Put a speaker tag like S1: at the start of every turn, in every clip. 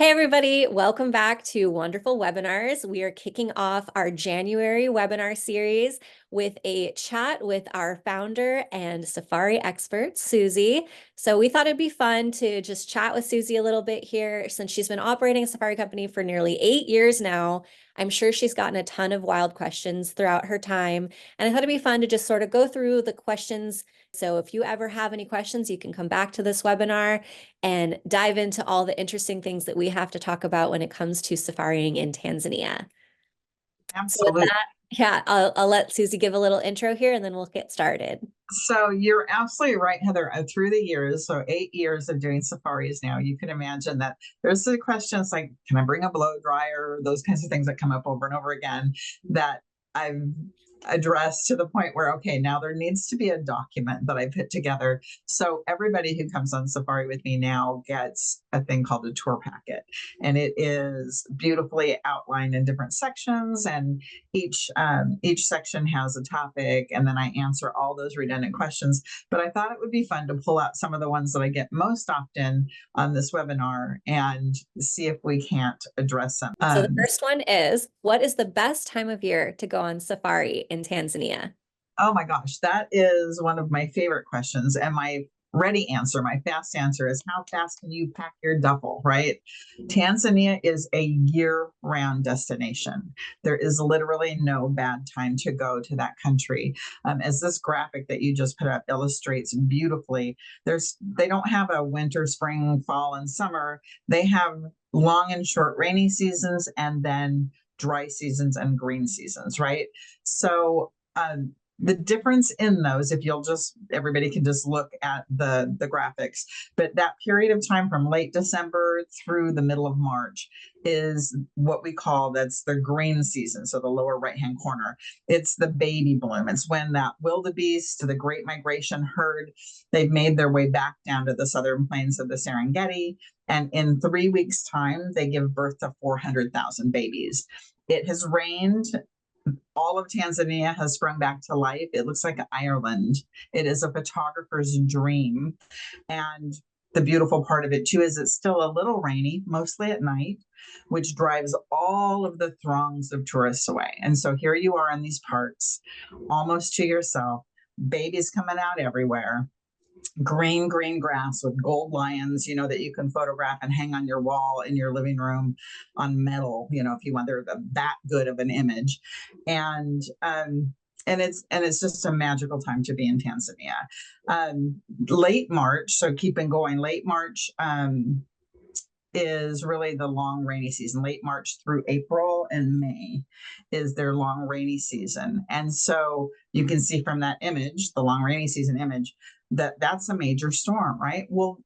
S1: Hey everybody, welcome back to Wanderful Webinars. We are kicking off our January webinar series with a chat with our founder and safari expert, Susie. So we thought it'd be fun to just chat with Susie a little bit here since she's been operating a safari company for nearly 8 years now. I'm sure she's gotten a ton of wild questions throughout her time, and I thought it'd be fun to just sort of go through the questions. So if you ever have any questions, you can come back to this webinar and dive into all the interesting things that we have to talk about when it comes to safaring in Tanzania. So with
S2: Absolutely.
S1: that, yeah, I'll let Susie give a little intro here and then we'll get started.
S2: So you're absolutely right, Heather. Through the years, so 8 years of doing safaris now, you can imagine that there's the questions like, can I bring a blow dryer? Those kinds of things that come up over and over again that I've addressed to the point where, okay, now there needs to be a document that I put together. So everybody who comes on safari with me now gets a thing called a tour packet. And it is beautifully outlined in different sections, and each section has a topic, and then I answer all those redundant questions. But I thought it would be fun to pull out some of the ones that I get most often on this webinar and see if we can't address them.
S1: So the first one is, what is the best time of year to go on safari in Tanzania?
S2: Oh my gosh, that is one of my favorite questions. And my ready answer, my fast answer is, how fast can you pack your duffel, right? Tanzania is a year-round destination. There is literally no bad time to go to that country. As this graphic that you just put up illustrates beautifully, they don't have a winter, spring, fall, and summer. They have long and short rainy seasons, and then dry seasons and green seasons, right? So the difference in those, if you'll just, everybody can just look at the graphics, but that period of time from late December through the middle of March is what we call, that's the green season. So the lower right hand corner, it's the baby bloom. It's when that wildebeest, the great migration herd, they've made their way back down to the southern plains of the Serengeti, and in 3 weeks time they give birth to 400,000 babies. It has rained. All of Tanzania has sprung back to life. It looks like Ireland. It is a photographer's dream. And the beautiful part of it too is it's still a little rainy, mostly at night, which drives all of the throngs of tourists away. And so here you are in these parks, almost to yourself, babies coming out everywhere, green grass with gold lions, that you can photograph and hang on your wall in your living room on metal, if you want. They're that good of an image. And it's just a magical time to be in Tanzania. Late March, so keeping going, late March is really the long rainy season. Late March through April and May is their long rainy season. And so you can see from that image, the long rainy season image, that that's a major storm, right? Well,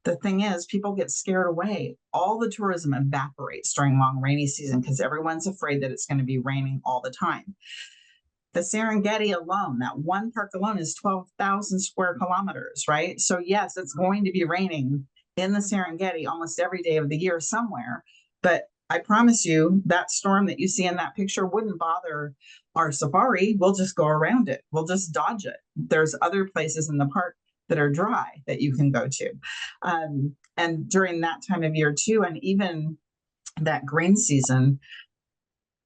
S2: the thing is, people get scared away. All the tourism evaporates during long rainy season because everyone's afraid that it's going to be raining all the time. The Serengeti alone, that one park alone, is 12,000 square kilometers, right? So yes, it's going to be raining in the Serengeti almost every day of the year somewhere. But I promise you, that storm that you see in that picture wouldn't bother our safari. We'll just go around it. We'll just dodge it. There's other places in the park that are dry that you can go to. And during that time of year too, and even that green season,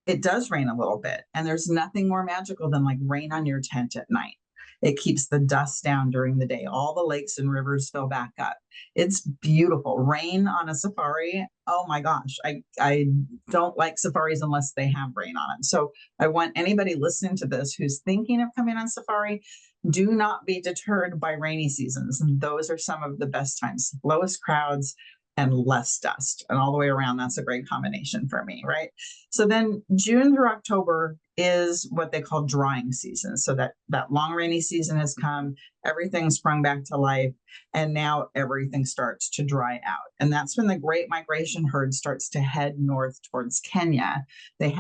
S2: it does rain a little bit. And there's nothing more magical than like rain on your tent at night. It keeps the dust down during the day. All the lakes and rivers fill back up. It's beautiful. Rain on a safari. Oh my gosh. I don't like safaris unless they have rain on them. So I want anybody listening to this who's thinking of coming on safari, do not be deterred by rainy seasons. And those are some of the best times. Lowest crowds and less dust. And all the way around, that's a great combination for me, right? So then June through October is what they call drying season. So that long rainy season has come, everything sprung back to life, and now everything starts to dry out. And that's when the great migration herd starts to head north towards Kenya. They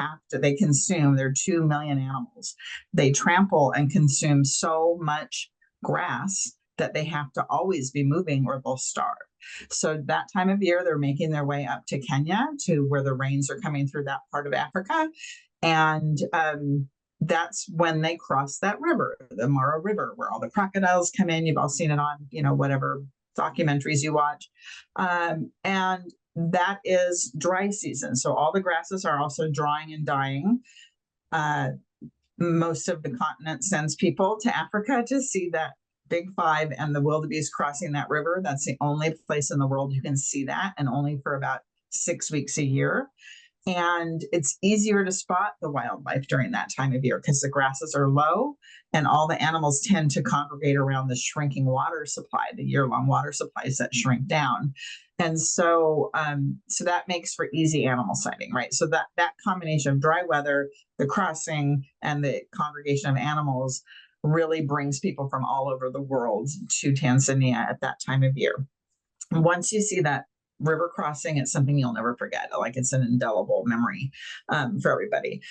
S2: consume, there are 2 million animals. They trample and consume so much grass that they have to always be moving or they'll starve. So that time of year, they're making their way up to Kenya, to where the rains are coming through that part of Africa. And that's when they cross that river, the Mara River, where all the crocodiles come in. You've all seen it on, whatever documentaries you watch. And that is dry season. So all the grasses are also drying and dying. Most of the continent sends people to Africa to see that big five and the wildebeest crossing that river. That's the only place in the world you can see that, and only for about 6 weeks a year. And it's easier to spot the wildlife during that time of year because the grasses are low and all the animals tend to congregate around the shrinking water supply, the year-long water supplies that shrink down. And so that makes for easy animal sighting, right? So that combination of dry weather, the crossing, and the congregation of animals really brings people from all over the world to Tanzania at that time of year. Once you see that river crossing, it's something you'll never forget. Like, it's an indelible memory for everybody.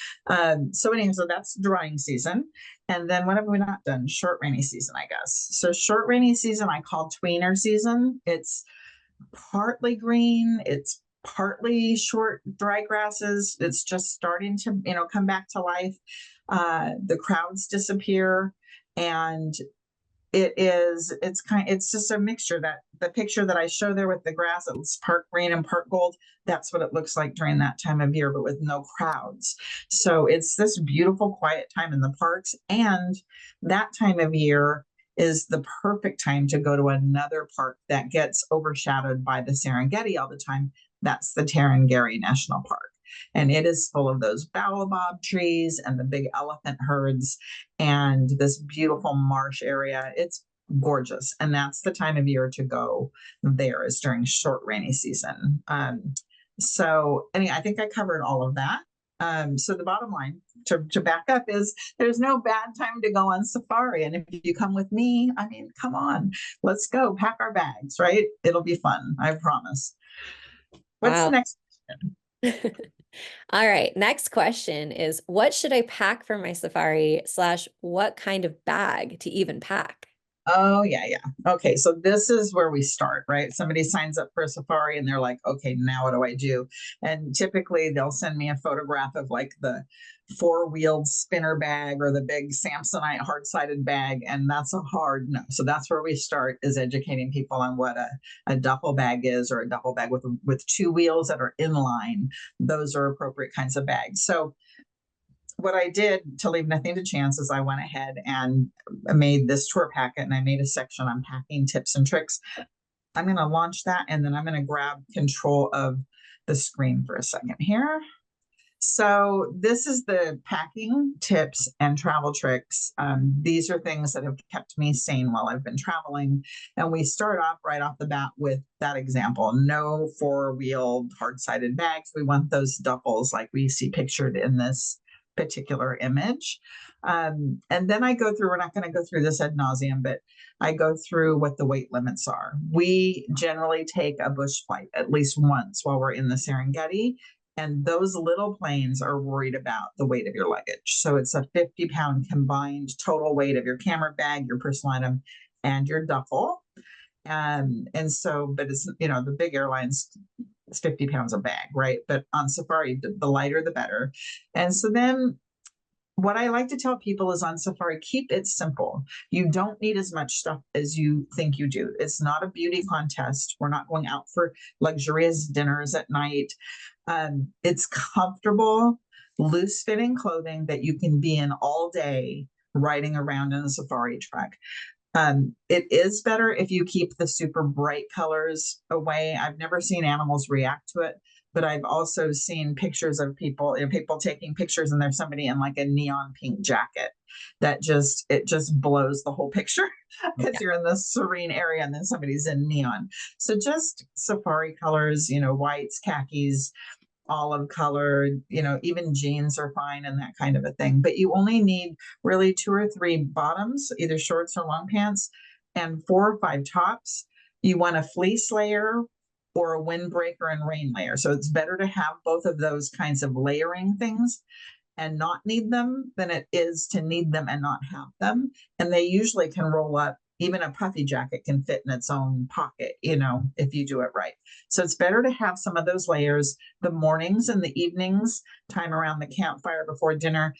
S2: So anyway, so that's drying season. And then what have we not done? Short rainy season, I guess. So short rainy season, I call tweener season. It's partly green. It's partly short dry grasses. It's just starting to, come back to life. The crowds disappear, and it's just a mixture. That the picture that I show there with the grass, it's part green and part gold. That's what it looks like during that time of year, but with no crowds. So it's this beautiful, quiet time in the parks. And that time of year is the perfect time to go to another park that gets overshadowed by the Serengeti all the time. That's the Tarangire National Park. And it is full of those baobab trees and the big elephant herds and this beautiful marsh area. It's gorgeous. And that's the time of year to go there, is during short rainy season. So anyway, I think I covered all of that. So the bottom line to back up is there's no bad time to go on safari. And if you come with me, I mean, come on, let's go pack our bags, right? It'll be fun. I promise. What's the
S1: Wow.
S2: next question?
S1: All right. Next question is, what should I pack for my safari / what kind of bag to even pack?
S2: Oh, yeah. Okay, so this is where we start, right? Somebody signs up for a safari and they're like, okay, now what do I do? And typically they'll send me a photograph of like the four-wheeled spinner bag or the big Samsonite hard-sided bag, and that's a hard no. So that's where we start, is educating people on what a duffel bag is, or a duffel bag with two wheels that are inline. Those are appropriate kinds of bags. So what I did to leave nothing to chance is I went ahead and made this tour packet, and I made a section on packing tips and tricks. I'm going to launch that, and then I'm going to grab control of the screen for a second here. So this is the packing tips and travel tricks. These are things that have kept me sane while I've been traveling. And we start off right off the bat with that example: no four-wheeled hard-sided bags. We want those duffels like we see pictured in this particular image. And then I go through, we're not going to go through this ad nauseum, but I go through what the weight limits are. We generally take a bush flight at least once while we're in the Serengeti, and those little planes are worried about the weight of your luggage. So it's a 50-pound combined total weight of your camera bag, your personal item, and your duffel. And so, but it's, the big airlines, it's 50 pounds a bag, right? But on safari, the lighter, the better. And so then what I like to tell people is, on safari, keep it simple. You don't need as much stuff as you think you do. It's not a beauty contest. We're not going out for luxurious dinners at night. It's comfortable, loose-fitting clothing that you can be in all day riding around in a safari truck. It is better if you keep the super bright colors away. I've never seen animals react to it, but I've also seen pictures of people taking pictures, and there's somebody in like a neon pink jacket that it just blows the whole picture because you're in this serene area and then somebody's in neon. So just safari colors, whites, khakis, olive color, even jeans are fine and that kind of a thing. But you only need really 2 or 3 bottoms, either shorts or long pants, and 4 or 5 tops. You want a fleece layer or a windbreaker and rain layer. So it's better to have both of those kinds of layering things and not need them than it is to need them and not have them. And they usually can roll up. Even a puffy jacket can fit in its own pocket, if you do it right. So it's better to have some of those layers. The mornings and the evenings, time around the campfire before dinner,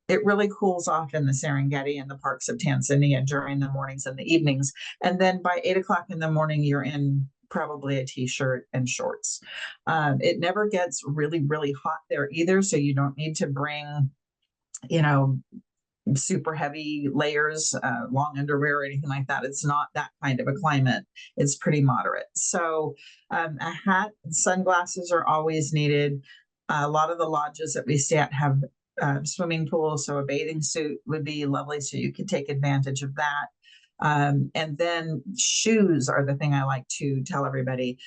S2: it really cools off in the Serengeti and the parks of Tanzania during the mornings and the evenings. And then by 8 o'clock in the morning, you're in probably a t-shirt and shorts. It never gets really, really hot there either, so you don't need to bring, you know, super heavy layers, long underwear or anything like that. It's not that kind of a climate. It's pretty moderate. So a hat and sunglasses are always needed. A lot of the lodges that we stay at have swimming pools, so a bathing suit would be lovely, so you could take advantage of that. And then shoes are the thing I like to tell everybody.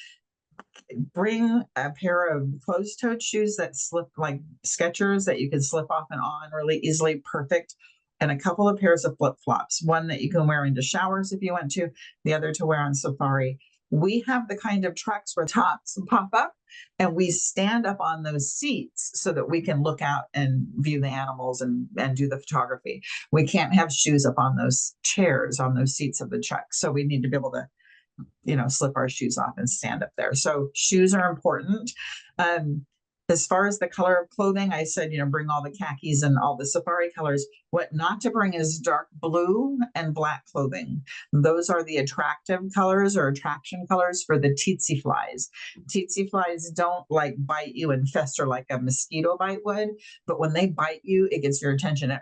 S2: Bring a pair of closed-toed shoes that slip, like Skechers, that you can slip off and on really easily, perfect. And a couple of pairs of flip-flops, one that you can wear into showers if you want to, the other to wear on safari. We have the kind of trucks where tops pop up and we stand up on those seats so that we can look out and view the animals and do the photography. We can't have shoes up on those chairs, on those seats of the truck. So we need to be able to, you know, slip our shoes off and stand up there. So shoes are important. As far as the color of clothing, I said, you know, bring all the khakis and all the safari colors. What not to bring is dark blue and black clothing. Those are the attractive colors or attraction colors for the tsetse flies. Tsetse flies don't like bite you and fester like a mosquito bite would, but when they bite you, it gets your attention. It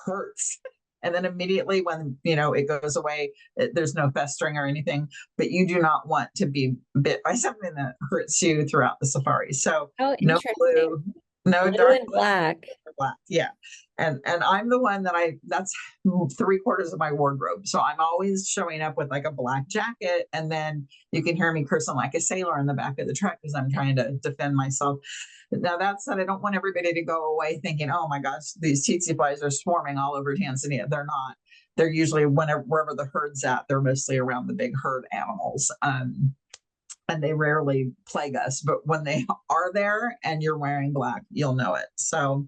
S2: hurts. And then immediately when, you know, it goes away, there's no festering or anything, but you do not want to be bit by something that hurts you throughout the safari. So
S1: Oh,
S2: no
S1: interesting.
S2: blue, no
S1: Blue
S2: dark
S1: and
S2: blue,
S1: black.
S2: black. Yeah. And I'm the one that that's 3/4 of my wardrobe. So I'm always showing up with like a black jacket. And then you can hear me cursing like a sailor in the back of the truck because I'm trying to defend myself. Now, that said, I don't want everybody to go away thinking, oh my gosh, these tsetse flies are swarming all over Tanzania. They're not. They're usually wherever the herd's at, they're mostly around the big herd animals. And they rarely plague us, but when they are there and you're wearing black, you'll know it. So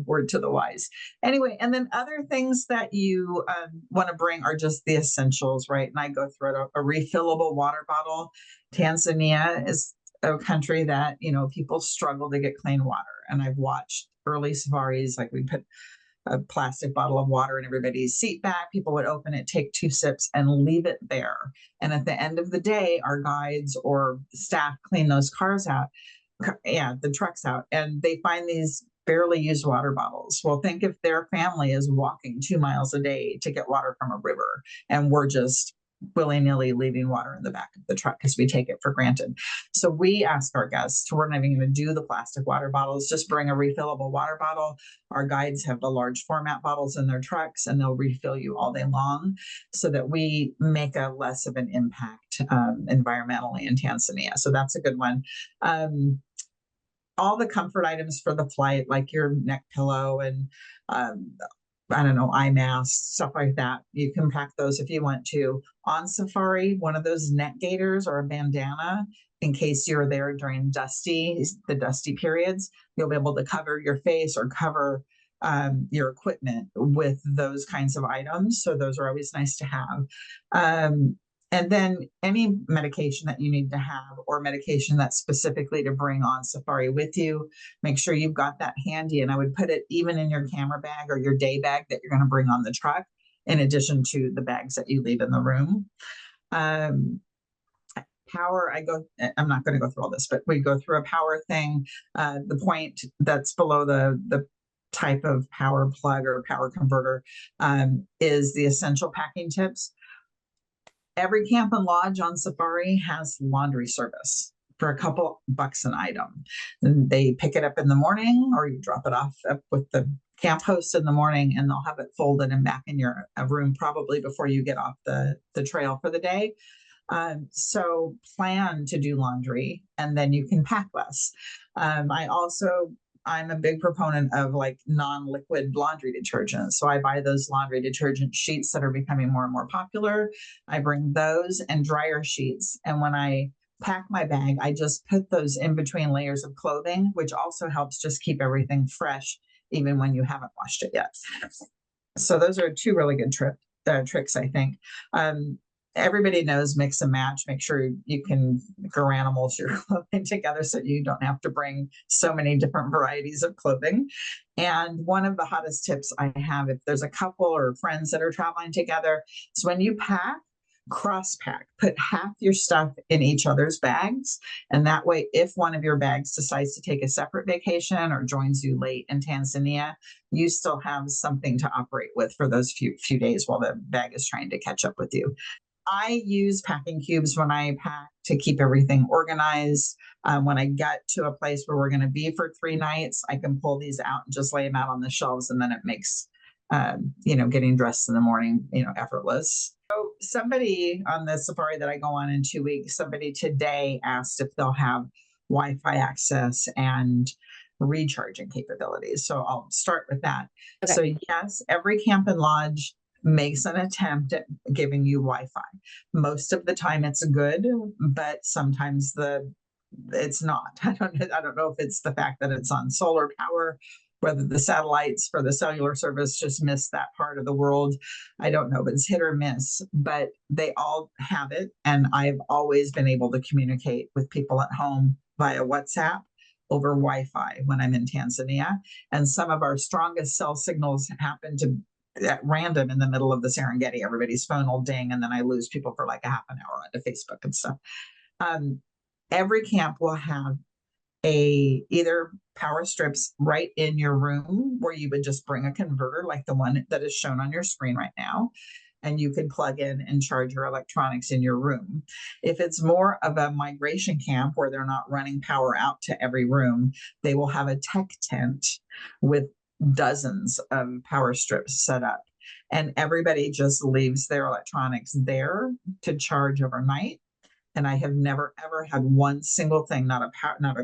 S2: word to the wise. Anyway, and then other things that you want to bring are just the essentials, right? And I go through it, a refillable water bottle. Tanzania is a country that, you know, people struggle to get clean water. And I've watched early safaris, like we put a plastic bottle of water in everybody's seat back. People would open it, take 2 sips, and leave it there. And at the end of the day, our guides or staff clean those cars out, the trucks out, and they find these barely used water bottles. Well, think if their family is walking 2 miles a day to get water from a river, and we're just willy-nilly leaving water in the back of the truck because we take it for granted. So we ask our guests, we're not even going to do the plastic water bottles, just bring a refillable water bottle. Our guides have the large format bottles in their trucks and they'll refill you all day long so that we make a less of an impact environmentally in Tanzania. So that's a good one. All the comfort items for the flight, like your neck pillow and I don't know, eye masks, stuff like that. You can pack those if you want to. On safari, one of those neck gaiters or a bandana, in case you're there during the dusty periods, you'll be able to cover your face or cover your equipment with those kinds of items. So those are always nice to have. And then any medication that you need to have or medication that's specifically to bring on safari with you, make sure you've got that handy. And I would put it even in your camera bag or your day bag that you're going to bring on the truck, in addition to the bags that you leave in the room. Power, I'm not going to go through all this, but we go through a power thing. The point that's below the type of power plug or power converter is the essential packing tips. Every camp and lodge on safari has laundry service for a couple bucks an item. And they pick it up in the morning or you drop it off with the camp host in the morning and they'll have it folded and back in your room probably before you get off the trail for the day. So plan to do laundry and then you can pack less. I'm a big proponent of like non-liquid laundry detergent. So I buy those laundry detergent sheets that are becoming more and more popular. I bring those and dryer sheets. And when I pack my bag, I just put those in between layers of clothing, which also helps just keep everything fresh, even when you haven't washed it yet. So those are 2 really good tricks, I think. Everybody knows mix and match. Make sure you can animals your clothing together so you don't have to bring so many different varieties of clothing. And one of the hottest tips I have, if there's a couple or friends that are traveling together, is when you pack, cross pack, put half your stuff in each other's bags. And that way, if one of your bags decides to take a separate vacation or joins you late in Tanzania, you still have something to operate with for those few days while the bag is trying to catch up with you. I use packing cubes when I pack to keep everything organized. When I get to a place where we're going to be for 3 nights, I can pull these out and just lay them out on the shelves, and then it makes getting dressed in the morning, effortless. So somebody on the safari that I go on in 2 weeks, somebody today asked if they'll have Wi-Fi access and recharging capabilities. So I'll start with that.
S1: Okay.
S2: So yes, every camp and lodge makes an attempt at giving you Wi-Fi. Most of the time it's good, but sometimes it's not. I don't know if it's the fact that it's on solar power, whether the satellites for the cellular service just miss that part of the world. I don't know, but it's hit or miss, but they all have it. And I've always been able to communicate with people at home via WhatsApp over Wi-Fi when I'm in Tanzania. And some of our strongest cell signals happen to at random in the middle of the Serengeti. Everybody's phone will ding, and then I lose people for like a half an hour onto Facebook and stuff. Every camp will have either power strips right in your room, where you would just bring a converter like the one that is shown on your screen right now, and you can plug in and charge your electronics in your room. If it's more of a migration camp where they're not running power out to every room, they will have a tech tent with dozens of power strips set up, and everybody just leaves their electronics there to charge overnight. And I have never ever had one single thing, not a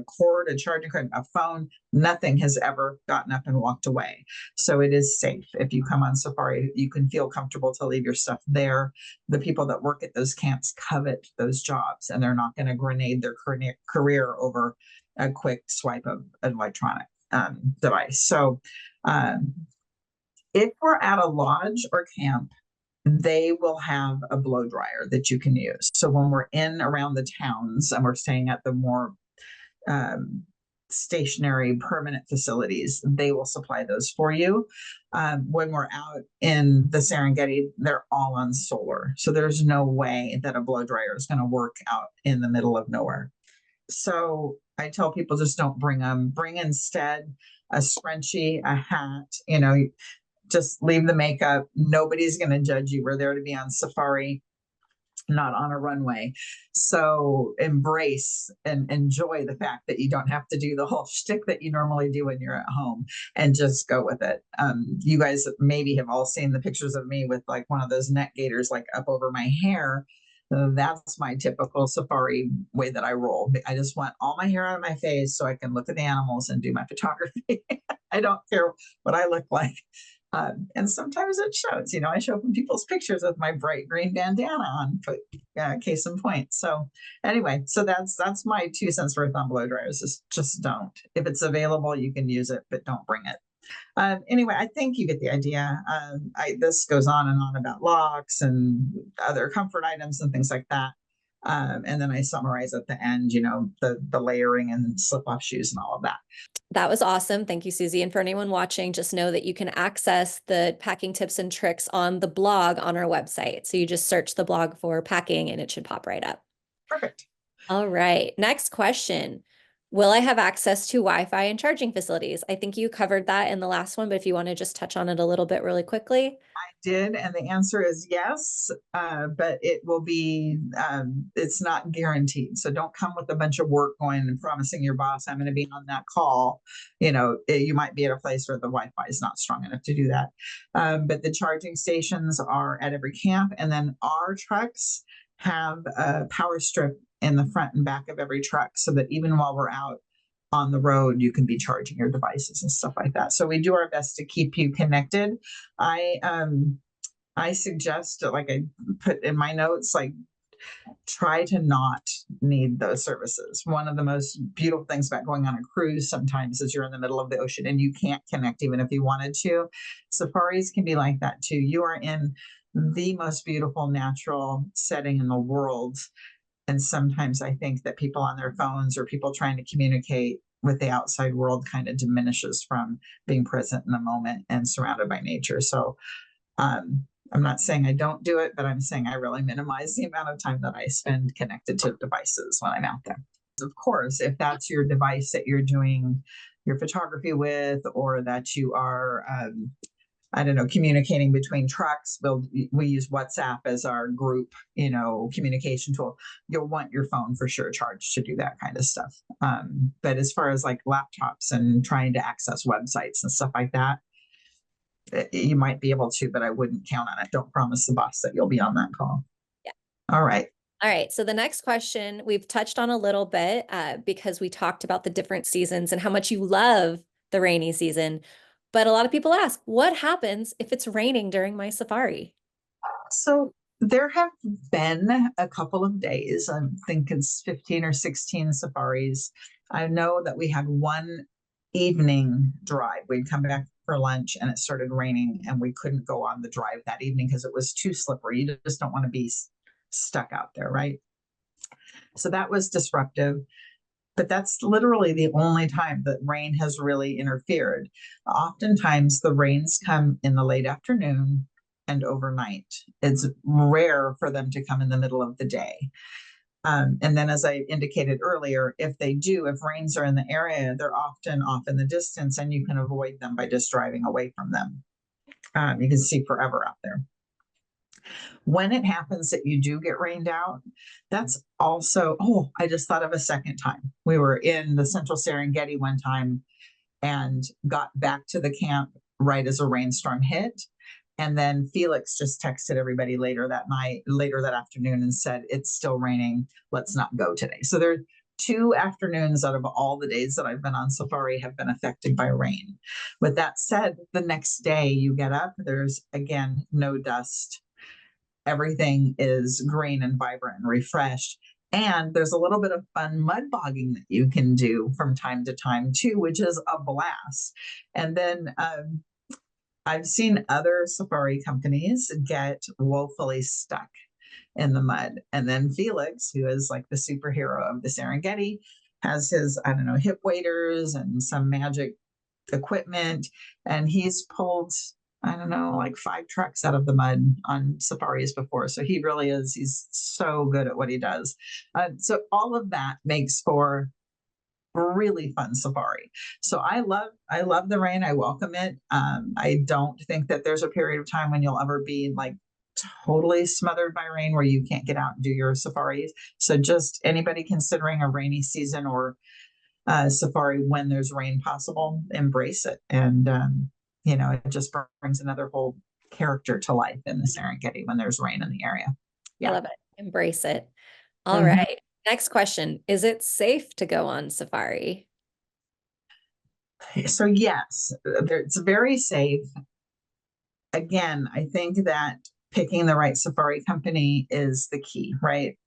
S2: cord, a charging cord, a phone, nothing has ever gotten up and walked away. So it is safe. If you come on safari, you can feel comfortable to leave your stuff there. The people that work at those camps covet those jobs, and they're not going to grenade their career over a quick swipe of an electronic device. So if we're at a lodge or camp, they will have a blow dryer that you can use. So when we're in around the towns and we're staying at the more stationary permanent facilities, they will supply those for you. When we're out in the Serengeti, they're all on solar. So there's no way that a blow dryer is going to work out in the middle of nowhere. So I tell people, just don't bring them. Bring instead a scrunchie, a hat, just leave the makeup. Nobody's going to judge you. We're there to be on safari, not on a runway. So embrace and enjoy the fact that you don't have to do the whole shtick that you normally do when you're at home, and just go with it. You guys maybe have all seen the pictures of me with like one of those neck gaiters like up over my hair. That's my typical safari way that I roll. I just want all my hair out of my face so I can look at the animals and do my photography. I don't care what I look like. And sometimes it shows, I show people's pictures with my bright green bandana on, case in point. So anyway, so that's my 2 cents worth on blow dryers. Is just don't. If it's available, you can use it, but don't bring it. Anyway, I think you get the idea. This goes on and on about locks and other comfort items and things like that. And then I summarize at the end, the layering and slip-off shoes and all of that.
S1: That was awesome. Thank you, Susie. And for anyone watching, just know that you can access the packing tips and tricks on the blog on our website. So you just search the blog for packing and it should pop right up.
S2: Perfect.
S1: All right. Next question. Will I have access to Wi-Fi and charging facilities? I think you covered that in the last one, but if you want to just touch on it a little bit really quickly.
S2: I did, and the answer is yes, but it will be, it's not guaranteed. So don't come with a bunch of work going and promising your boss, I'm going to be on that call. You might be at a place where the Wi-Fi is not strong enough to do that. But the charging stations are at every camp, and then our trucks have a power strip in the front and back of every truck, so that even while we're out on the road, you can be charging your devices and stuff like that. So we do our best to keep you connected. I suggest, like I put in my notes, like try to not need those services. One of the most beautiful things about going on a cruise sometimes is you're in the middle of the ocean and you can't connect even if you wanted to. Safaris can be like that too. You are in the most beautiful natural setting in the world. And sometimes I think that people on their phones or people trying to communicate with the outside world kind of diminishes from being present in the moment and surrounded by nature. So I'm not saying I don't do it, but I'm saying I really minimize the amount of time that I spend connected to devices when I'm out there. Of course, if that's your device that you're doing your photography with, or that you are, I don't know, communicating between trucks, we use WhatsApp as our group, communication tool. You'll want your phone for sure charged to do that kind of stuff. But as far as like laptops and trying to access websites and stuff like that, you might be able to, but I wouldn't count on it. Don't promise the boss that you'll be on that call.
S1: Yeah.
S2: All right.
S1: All right. So the next question we've touched on a little bit because we talked about the different seasons and how much you love the rainy season. But a lot of people ask, what happens if it's raining during my safari?
S2: So there have been a couple of days, I think it's 15 or 16 safaris. I know that we had one evening drive. We'd come back for lunch and it started raining and we couldn't go on the drive that evening because it was too slippery. You just don't want to be stuck out there, right? So that was disruptive. But that's literally the only time that rain has really interfered. Oftentimes, the rains come in the late afternoon and overnight. It's rare for them to come in the middle of the day. And then, as I indicated earlier, if they do, if rains are in the area, they're often off in the distance and you can avoid them by just driving away from them. You can see forever out there. When it happens that you do get rained out, that's also, I just thought of a second time. We were in the central Serengeti one time and got back to the camp right as a rainstorm hit. And then Felix just texted everybody later that afternoon and said, it's still raining. Let's not go today. So there are 2 afternoons out of all the days that I've been on safari have been affected by rain. With that said, the next day you get up, there's again, no dust. Everything is green and vibrant and refreshed. And there's a little bit of fun mud bogging that you can do from time to time too, which is a blast. And then I've seen other safari companies get woefully stuck in the mud. And then Felix, who is like the superhero of the Serengeti, has his, I don't know, hip waders and some magic equipment. And he's pulled, I don't know, like 5 trucks out of the mud on safaris before. So he really is, he's so good at what he does. So all of that makes for a really fun safari. So I love the rain. I welcome it. I don't think that there's a period of time when you'll ever be like totally smothered by rain where you can't get out and do your safaris. So just anybody considering a rainy season or safari when there's rain possible, embrace it. And it just brings another whole character to life in the Serengeti when there's rain in the area.
S1: I love it. Embrace it. All
S2: Mhm.
S1: right. Next question. Is it safe to go on safari?
S2: So yes, it's very safe. Again, I think that picking the right safari company is the key, right?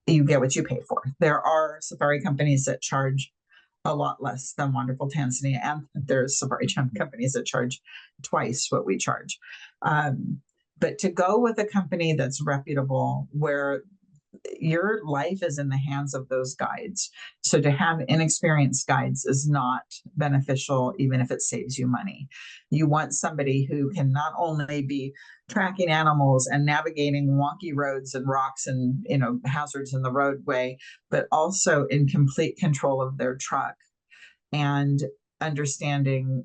S2: You get what you pay for. There are safari companies that charge a lot less than Wanderful Tanzania, and there's safari companies that charge twice what we charge. But to go with a company that's reputable, where your life is in the hands of those guides. So to have inexperienced guides is not beneficial, even if it saves you money. You want somebody who can not only be tracking animals and navigating wonky roads and rocks and hazards in the roadway, but also in complete control of their truck and understanding,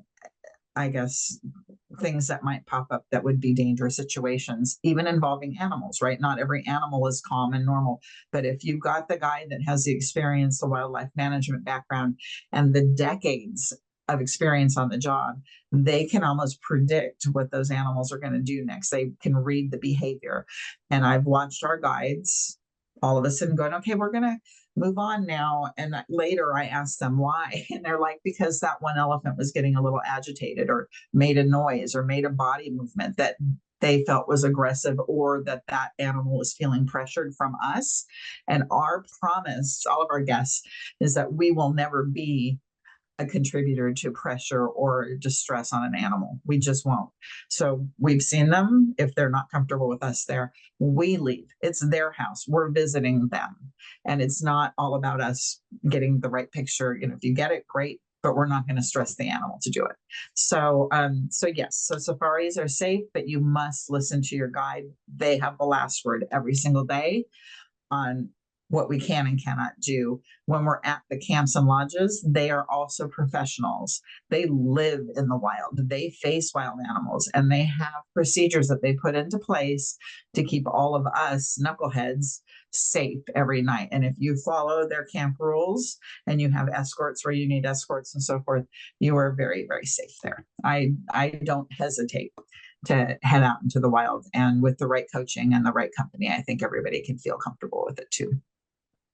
S2: I guess, things that might pop up that would be dangerous situations, even involving animals, right? Not every animal is calm and normal. But if you've got the guy that has the experience, the wildlife management background, and the decades of experience on the job, they can almost predict what those animals are going to do next. They can read the behavior. And I've watched our guides all of a sudden going, okay, we're going to move on now. And later I asked them why. And they're like, because that one elephant was getting a little agitated or made a noise or made a body movement that they felt was aggressive, or that animal was feeling pressured from us. And our promise, all of our guests, is that we will never be a contributor to pressure or distress on an animal. We just won't. So we've seen them. If they're not comfortable with us there, we leave. It's their house. We're visiting them. And it's not all about us getting the right picture. If you get it, great. but we're not going to stress the animal to do it. So, yes, so safaris are safe, but you must listen to your guide. They have the last word every single day on what we can and cannot do. When we're at the camps and lodges, they are also professionals. They live in the wild. They face wild animals, and they have procedures that they put into place to keep all of us knuckleheads safe every night. And if you follow their camp rules and you have escorts where you need escorts and so forth, you are very, very safe there. I don't hesitate to head out into the wild, and with the right coaching and the right company, I think everybody can feel comfortable with it too.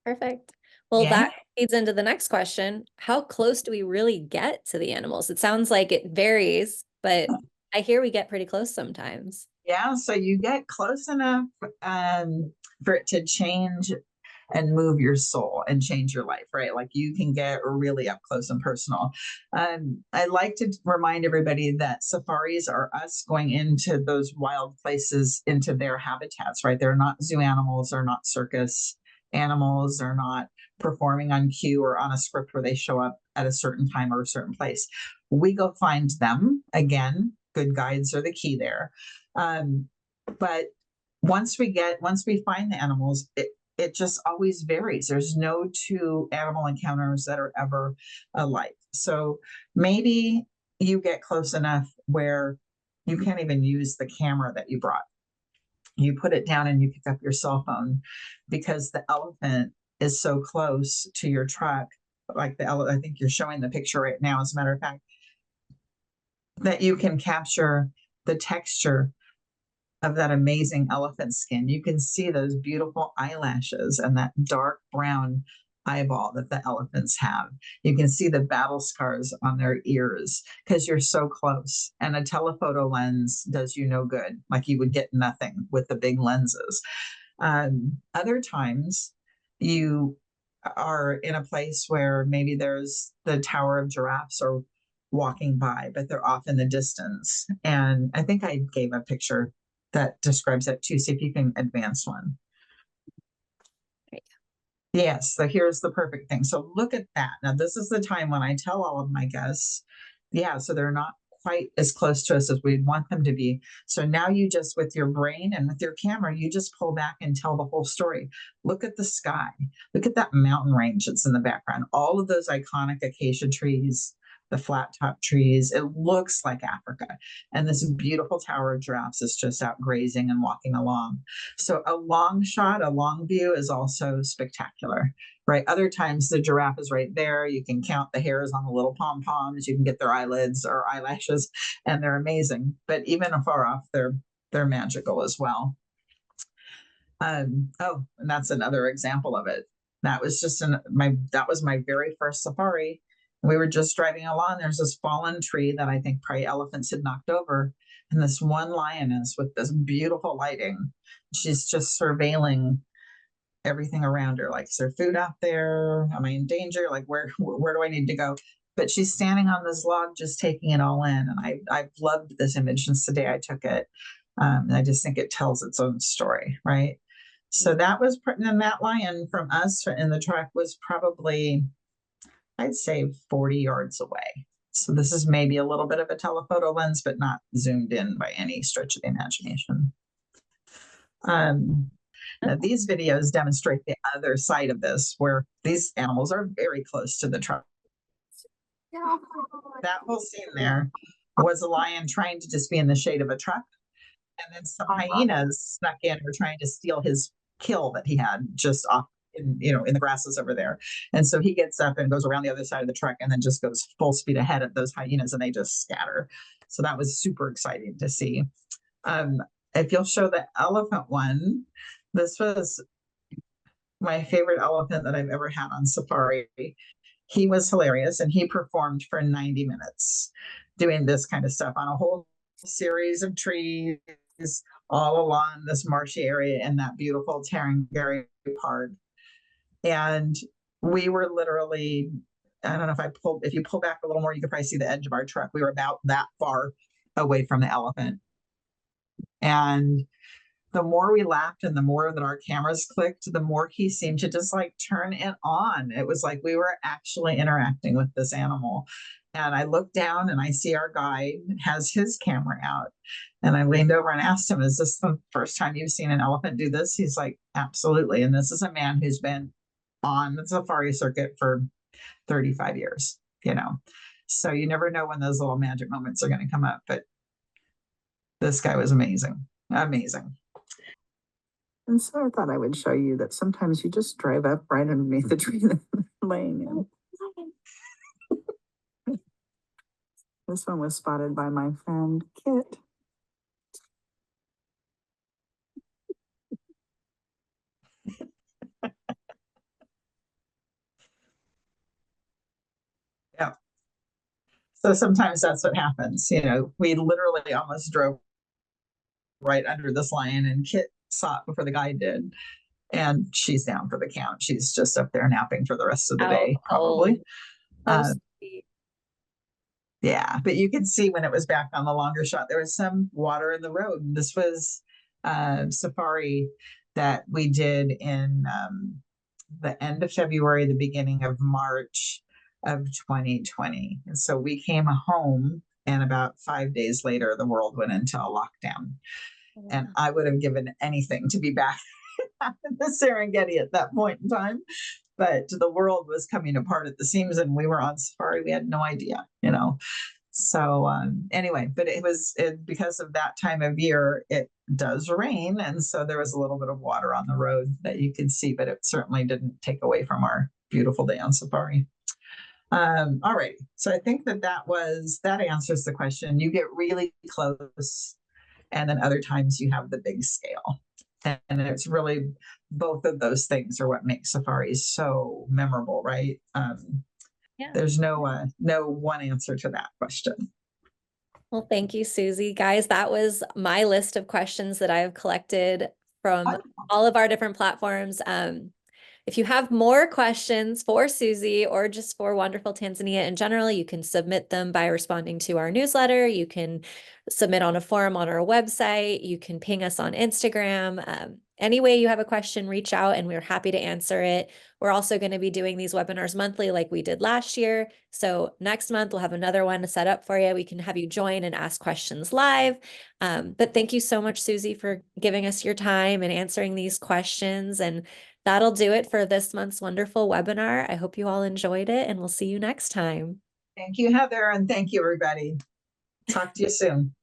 S1: Perfect. Well,
S2: Yeah.
S1: that feeds into the next question. How close do we really get to the animals? It sounds like it varies, but I hear we get pretty close sometimes.
S2: Yeah, so you get close enough for it to change and move your soul and change your life, right? Like you can get really up close and personal. I like to remind everybody that safaris are us going into those wild places, into their habitats, right? They're not zoo animals, they're not circus animals, they're not performing on cue or on a script where they show up at a certain time or a certain place. We go find them. Again, good guides are the key there. But once we find the animals, it just always varies. There's no two animal encounters that are ever alike. So maybe you get close enough where you can't even use the camera that you brought. You put it down and you pick up your cell phone, because the elephant is so close to your truck. Like I think you're showing the picture right now, as a matter of fact, that you can capture the texture of that amazing elephant skin. You can see those beautiful eyelashes and that dark brown eyeball that the elephants have. You can see the battle scars on their ears because you're so close. And a telephoto lens does you no good. Like you would get nothing with the big lenses. Other times you are in a place where maybe there's the Tower of Giraffes or walking by, but they're off in the distance. And I think I gave a picture that describes it too. See if you can advance one.
S1: Right.
S2: Yes, so here's the perfect thing. So look at that. Now, this is the time when I tell all of my guests, yeah, so they're not quite as close to us as we'd want them to be. So now you just, with your brain and with your camera, you just pull back and tell the whole story. Look at the sky. Look at that mountain range that's in the background. All of those iconic acacia trees, the flat top trees. It looks like Africa. And this beautiful Tower of Giraffes is just out grazing and walking along. So a long shot, a long view is also spectacular, right? Other times the giraffe is right there. You can count the hairs on the little pom-poms. You can get their eyelids or eyelashes, and they're amazing. But even afar off, they're magical as well. And that's another example of it. That was just that was my very first safari. We were just driving along. There's this fallen tree that I think probably elephants had knocked over. And this one lioness with this beautiful lighting, she's just surveilling everything around her. Like, is there food out there? Am I in danger? Like, where do I need to go? But she's standing on this log, just taking it all in. And I've loved this image since the day I took it. And I just think it tells its own story, right? So that was, and that lion from us in the truck was probably, I'd say 40 yards away. So this is maybe a little bit of a telephoto lens, but not zoomed in by any stretch of the imagination. Now these videos demonstrate the other side of this, where these animals are very close to the truck. That whole scene there was a lion trying to just be in the shade of a truck. And then some hyenas snuck in, were trying to steal his kill that he had just off in the grasses over there. And so he gets up and goes around the other side of the truck and then just goes full speed ahead at those hyenas, and they just scatter. So that was super exciting to see. If you'll show the elephant one, this was my favorite elephant that I've ever had on safari. He was hilarious, and he performed for 90 minutes doing this kind of stuff on a whole series of trees all along this marshy area in that beautiful Tarangire Park. And we were literally, I don't know if you pull back a little more, you could probably see the edge of our truck. We were about that far away from the elephant. And the more we laughed and the more that our cameras clicked, the more he seemed to just like turn it on. It was like we were actually interacting with this animal. And I looked down and I see our guide has his camera out. And I leaned over and asked him, is this the first time you've seen an elephant do this? He's like, absolutely. And this is a man who's been on the safari circuit for 35 years, you know. So you never know when those little magic moments are going to come up. But this guy was amazing. Amazing.
S3: And so I thought I would show you that sometimes you just drive up right underneath the tree that I'm laying in. This one was spotted by my friend Kit.
S2: Yeah. So sometimes that's what happens. You know, we literally almost drove right under this lion, and Kit saw it before the guide did. And she's down for the count. She's just up there napping for the rest of the day, probably. Yeah, but you can see when it was back on the longer shot, there was some water in the road. And this was safari that we did in the end of February, the beginning of March of 2020. And so we came home, and about 5 days later, the world went into a lockdown. Oh, and I would have given anything to be back in the Serengeti at that point in time. But the world was coming apart at the seams, and we were on safari. We had no idea, you know. So anyway, but because of that time of year, it does rain. And so there was a little bit of water on the road that you could see, but it certainly didn't take away from our beautiful day on safari. All right. So I think that answers the question. You get really close, and then other times you have the big scale. And it's really both of those things are what makes safaris so memorable, right? Yeah. There's no one answer to that question.
S1: Well, thank you, Susie. Guys, that was my list of questions that I've collected from all of our different platforms. If you have more questions for Susie or just for Wanderful Tanzania in general, you can submit them by responding to our newsletter. You can submit on a forum on our website. You can ping us on Instagram. Any way you have a question, reach out and we're happy to answer it. We're also going to be doing these webinars monthly like we did last year. So next month we'll have another one set up for you. We can have you join and ask questions live. But thank you so much, Susie, for giving us your time and answering these questions. And that'll do it for this month's Wanderful webinar. I hope you all enjoyed it, and we'll see you next time.
S2: Thank you, Heather, and thank you, everybody. Talk to you soon.